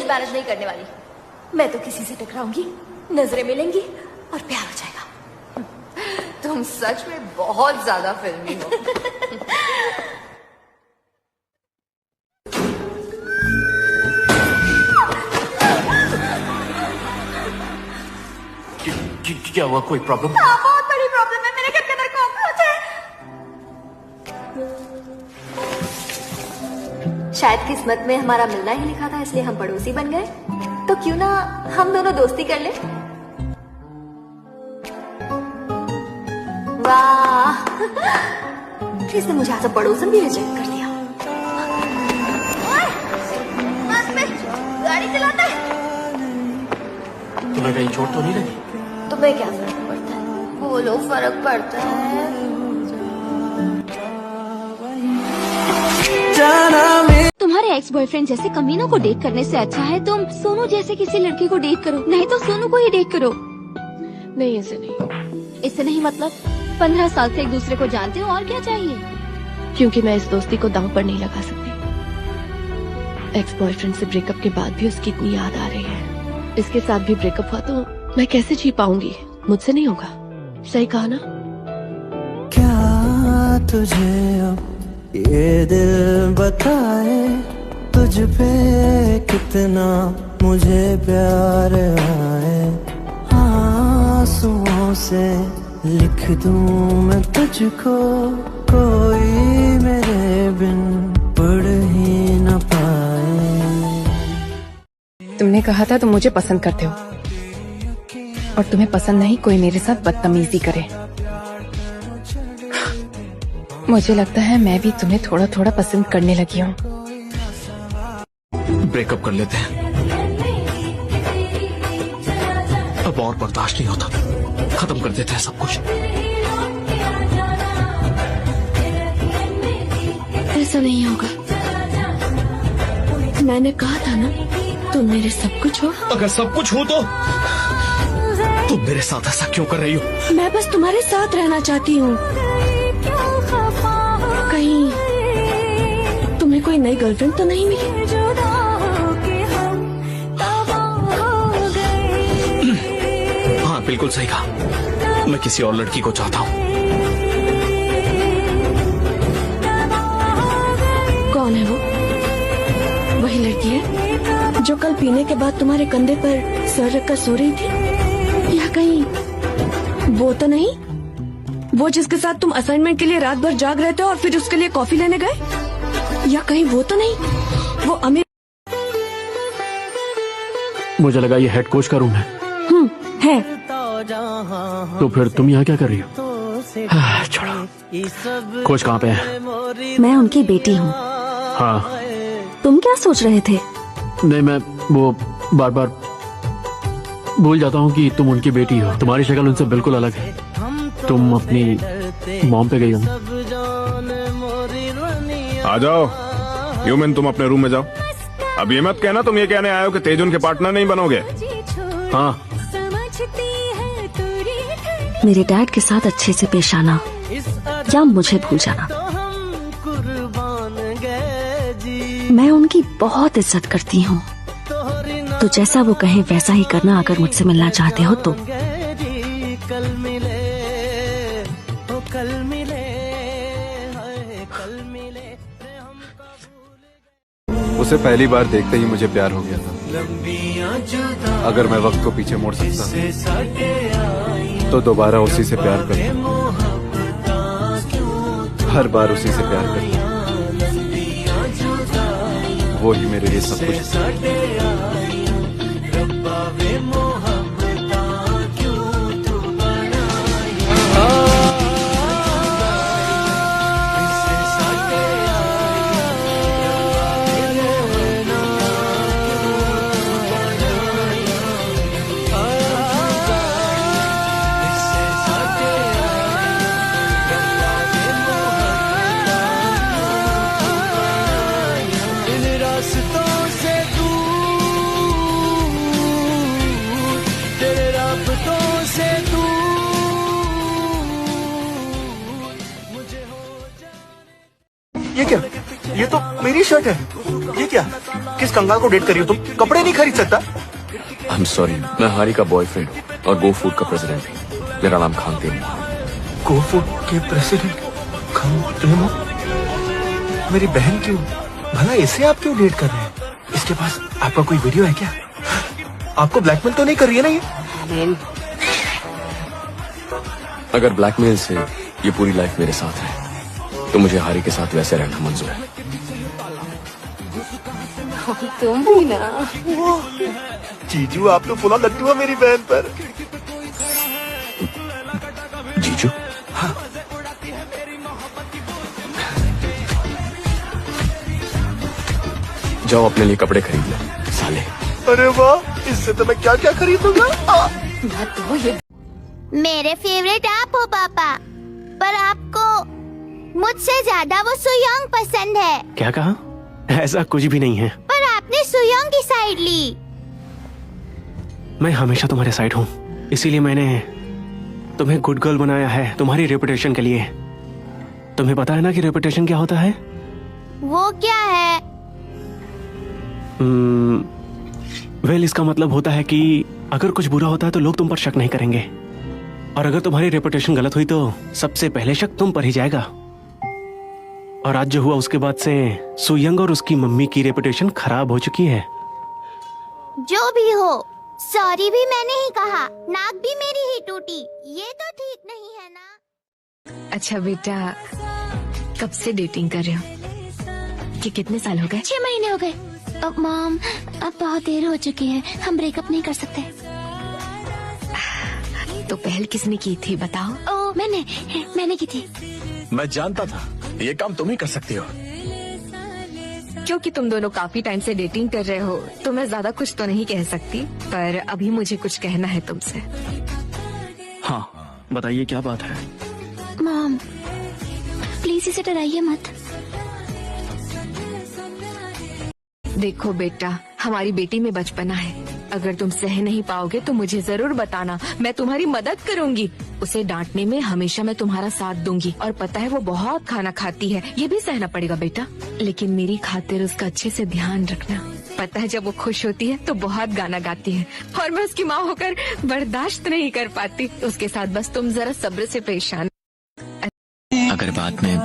Manage नहीं करने वाली। मैं तो किसी से टकराऊंगी, नजरें मिलेंगी और प्यार हो जाएगा। तुम सच में बहुत ज्यादा फिल्मी हो। क्या हुआ, कोई प्रॉब्लम? हाँ, बहुत बड़ी प्रॉब्लम है। मेरे घर के अंदर कॉकरोच है। शायद किस्मत में हमारा मिलना ही लिखा था, इसलिए हम पड़ोसी बन गए। तो क्यों ना हम दोनों दोस्ती कर ले। वाह, इसने मुझे आज पड़ोसन भी रिजेक्ट कर दिया। गाड़ी चलाता है। तुम्हें कहीं चोट तो नहीं लगी? तुम्हें क्या फर्क पड़ता है? बोलो, फर्क पड़ता है। तुम्हारे एक्स बॉयफ्रेंड जैसे कमीनों को डेट करने से अच्छा है तुम सोनू जैसे किसी लड़की को डेट करो, नहीं तो सोनू को ही डेट करो। नहीं, ऐसे नहीं। इससे नहीं मतलब 15 साल से एक दूसरे को जानते हो, और क्या चाहिए? क्योंकि मैं इस दोस्ती को दांव पर नहीं लगा सकती। एक्स बॉयफ्रेंड से ब्रेकअप के बाद भी उसकी इतनी याद आ रही है। इसके साथ भी ब्रेकअप हुआ तो मैं कैसे जी पाऊंगी? मुझसे नहीं होगा। सही कहा ना? क्या तुझे अब ये दिल बताए तुझ पे कितना मुझे प्यार आए। आंसुओं से लिख दूं मैं तुझको, कोई मेरे बिन पढ़ ही न पाए। तुमने कहा था तुम मुझे पसंद करते हो, और तुम्हें पसंद नहीं कोई मेरे साथ बदतमीजी करे। मुझे लगता है मैं भी तुम्हें थोड़ा थोड़ा पसंद करने लगी हूँ। ब्रेकअप कर लेते हैं, अब और बर्दाश्त नहीं होता। खत्म कर देते हैं सब कुछ। ऐसा नहीं होगा। मैंने कहा था ना तुम मेरे सब कुछ हो। अगर सब कुछ हो तो तुम मेरे साथ ऐसा क्यों कर रही हो? मैं बस तुम्हारे साथ रहना चाहती हूँ। कहीं तुम्हें कोई नई गर्लफ्रेंड तो नहीं मिली? हाँ, बिल्कुल सही कहा। मैं किसी और लड़की को चाहता हूँ। कौन है वो? वही लड़की है जो कल पीने के बाद तुम्हारे कंधे पर सर रखकर सो रही थी? या कहीं वो तो नहीं? वो जिसके साथ तुम असाइनमेंट के लिए रात भर जाग रहे थे और फिर उसके लिए कॉफी लेने गए? या कहीं वो तो नहीं? वो अमीर? मुझे लगा ये हेड कोच का रूम है। है। तो फिर तुम यहाँ क्या कर रही हो? छोड़ो। कोच कहाँ पे है? मैं उनकी बेटी हूँ। हाँ। तुम क्या सोच रहे थे? नहीं, मैं वो बार बार भूल जाता हूँ कि तुम उनकी बेटी हो। तुम्हारी शक्ल उनसे बिल्कुल अलग है। तुम अपनी मॉम पे गई हो। आ जाओ ह्यूमन, तुम अपने रूम में जाओ। अब ये मत कहना तुम ये कहने आए हो कि तेज उनके पार्टनर नहीं बनोगे। हाँ, मेरे डैड के साथ अच्छे से पेश आना या मुझे भूल जाना। मैं उनकी बहुत इज्जत करती हूँ, तो जैसा वो कहे वैसा ही करना। अगर मुझसे मिलना चाहते हो तो। उसे पहली बार देखते ही मुझे प्यार हो गया था। अगर मैं वक्त को पीछे मोड़ सकता तो दोबारा उसी से प्यार करता, हर बार उसी से प्यार करता। वो ही मेरे लिए सब कुछ। ये क्या? ये तो मेरी मेरी शर्ट है। ये क्या? किस कंगाल को डेट करी हो तुम? कपड़े नहीं खरीद सकता? आई एम सॉरी, मैं हारी का बॉयफ्रेंड हूँ और गो फूड का प्रेसिडेंट हूँ। मेरा नाम खान तेमू। गो फूड के प्रेसिडेंट खान तेमू? मेरी बहन क्यों? भला इसे आप क्यों डेट कर रहे हैं? इसके पास आपका कोई वीडियो है क्या? आपको ब्लैकमेल तो नहीं कर रही है ना ये? अगर ब्लैकमेल से ये पूरी लाइफ मेरे साथ है तो मुझे हारी के साथ वैसे रहना मंजूर है। तुम भी ना। जीजू, आप तो फुला लट्टू है मेरी बहन पर। जीजू? हाँ। जाओ अपने लिए कपड़े खरीद लो साले। अरे वाह, इससे तो मैं क्या क्या खरीदूंगा। मेरे फेवरेट आप हो पापा, पर आपको मुझसे ज्यादा वो सुयोंग पसंद है। क्या कहा? ऐसा कुछ भी नहीं है। पर आपने सुयोंग की साइड ली। मैं हमेशा तुम्हारे साइड हूँ, इसीलिए मैंने तुम्हें गुड गर्ल बनाया है तुम्हारी रेपुटेशन के लिए। तुम्हें पता है ना कि रेपुटेशन क्या होता है? वो क्या है? वेल, इसका मतलब होता है कि अगर कुछ बुरा होता है तो लोग तुम पर शक नहीं करेंगे, और अगर तुम्हारी रेपुटेशन गलत हुई तो सबसे पहले शक तुम पर ही जाएगा। और आज जो हुआ उसके बाद से सुयंग और उसकी मम्मी की रेपुटेशन खराब हो चुकी है। जो भी हो, सॉरी भी मैंने ही कहा, नाक भी मेरी ही टूटी, ये तो ठीक नहीं है ना। अच्छा बेटा, कब से डेटिंग कर रहे हो? कि कितने साल हो गए? 6 महीने हो गए। अब मॉम, अब बहुत देर हो चुकी है, हम ब्रेकअप नहीं कर सकते। तो पहल किसने की थी बताओ? ओ, मैंने की थी। मैं जानता था ये काम तुम ही कर सकती हो। क्योंकि तुम दोनों काफी टाइम से डेटिंग कर रहे हो तो मैं ज्यादा कुछ तो नहीं कह सकती, पर अभी मुझे कुछ कहना है तुमसे। हाँ बताइए, क्या बात है? मॉम, प्लीज इसे डराइए मत। देखो बेटा, हमारी बेटी में बचपना है, अगर तुम सह नहीं पाओगे तो मुझे जरूर बताना, मैं तुम्हारी मदद करूंगी। उसे डांटने में हमेशा मैं तुम्हारा साथ दूंगी, और पता है वो बहुत खाना खाती है, ये भी सहना पड़ेगा बेटा, लेकिन मेरी खातिर उसका अच्छे से ध्यान रखना। पता है जब वो खुश होती है तो बहुत गाना गाती है, और मैं उसकी माँ होकर बर्दाश्त नहीं कर पाती। उसके साथ बस तुम जरा सब्र से पेश आना। अगर बाद में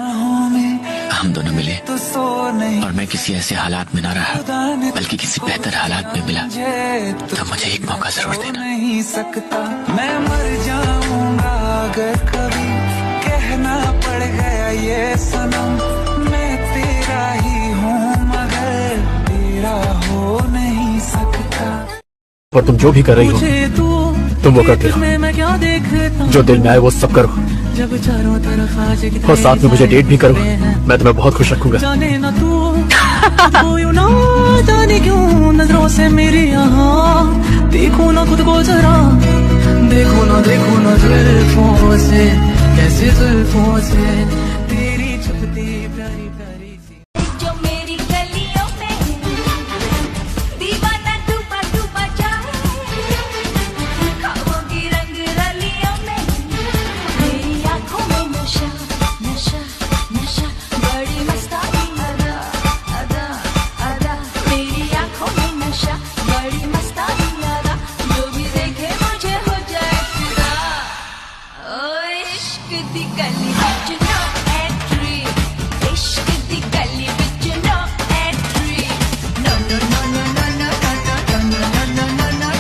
हम दोनों मिले और मैं किसी ऐसे हालात में ना रहा बल्कि किसी बेहतर हालात में मिला तो मुझे एक मौका जरूर देना। नहीं सकता मैं मर जाऊंगा अगर कभी कहना पड़ गया ये सनम, मैं तेरा ही हूँ मगर तेरा हो नहीं सकता। और तुम जो भी कर रही हो तुम वो करते रहो, जो दिल में आए वो सब करो, और साथ में मुझे डेट भी करो, मैं तुम्हें बहुत खुश रखूंगा। जाने ना जाने क्यों नजरों से मेरी यहाँ देखो ना खुद को जरा, देखो ना जुल्फों से, कैसे जुल्फों से तेरी छुपती प्यारी प्यारी सी। जो मेरी गलियों में दीवाना डूबा जाए, ख्वाबों की रंग रलियों में मेरी आंखों में नशा नशा नशा, बड़ी मस्तानी अदा अदा अदा, मेरी आंखों में नशा बड़ी मस्तानी अदा, जो भी देखे मुझे हो जाए फिदा। ओ इश्क दी गली विच नो एंट्री, इश्क दी गली विच no entry, no no no no no no no no no no no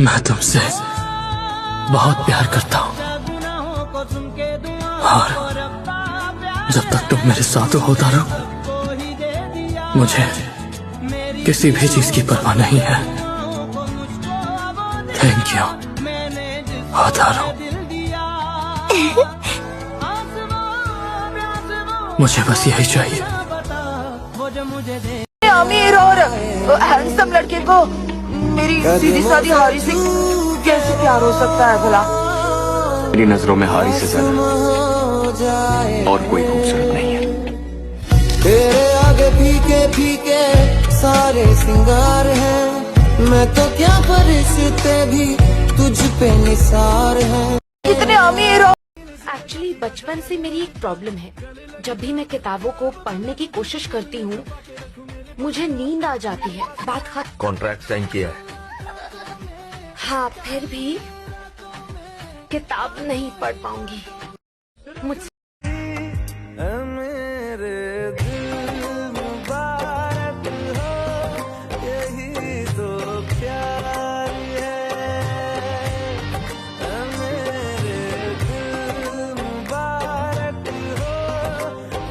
मैं तुमसे बहुत प्यार करता हूँ, और जब तक तुम मेरे साथ होता रहो मुझे किसी भी चीज की परवाह नहीं है। थैंक यू होता रहो। मुझे बस यही चाहिए। अमीर और हैंडसम लड़के को मेरी सीधी सादी हारी से कैसे प्यार हो सकता है भला? मेरी नजरों में हारी से ज्यादा और कोई खूबसूरत नहीं है। तेरे आगे फीके फीके सारे सिंगार हैं, मैं तो क्या फरिश्ते भी तुझ पे निसार हैं। कितने अमीर हो। एक्चुअली बचपन से मेरी एक प्रॉब्लम है, जब भी मैं किताबों को पढ़ने की कोशिश करती हूँ मुझे नींद आ जाती है। बात खत्म। कॉन्ट्रैक्ट साइन किया है? हाँ, फिर भी किताब नहीं पढ़ पाऊंगी। मुझसे मेरे दिल मुबारक हो, यही तो प्यार है। मेरे दिल मुबारक हो,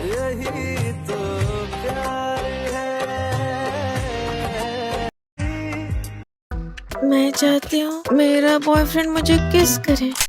यही तो प्यार है। मैं चाहती हूँ मेरा बॉयफ्रेंड मुझे किस करे।